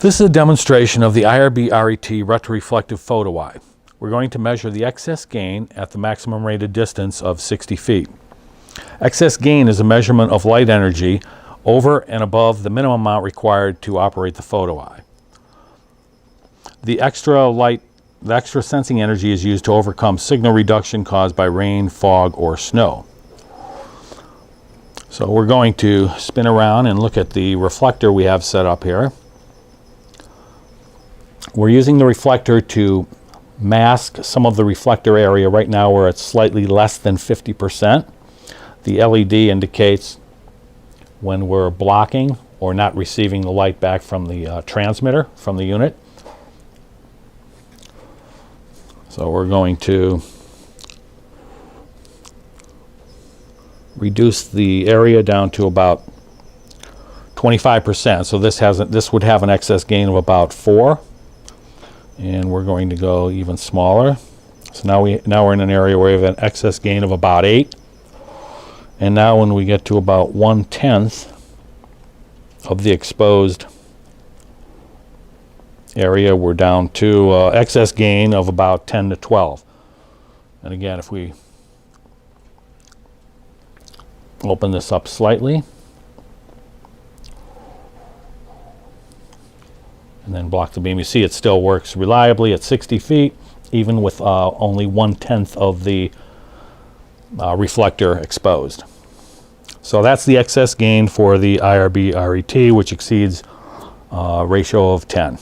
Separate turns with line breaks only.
This is a demonstration of the IRB-RET retroreflective photo eye. We're going to measure the excess gain at the maximum rated distance of 60 feet. Excess gain is a measurement of light energy over and above the minimum amount required to operate the photo eye. The extra sensing energy is used to overcome signal reduction caused by rain, fog, or snow. So we're going to spin around and look at the reflector we have set up here. We're using the reflector to mask some of the reflector area. Right now we're at slightly less than 50%. The LED indicates when we're blocking or not receiving the light back from the transmitter, from the unit. So we're going to reduce the area down to about 25%. So this would have an excess gain of about 4. And we're going to go even smaller. So now we're in an area where we have an excess gain of about 8. And now when we get to about 1/10 of the exposed area, we're down to excess gain of about 10 to 12. And again, if we open this up slightly and then block the beam, you see it still works reliably at 60 feet, even with only 1/10 of the reflector exposed. So that's the excess gain for the IRB-RET, which exceeds a ratio of 10.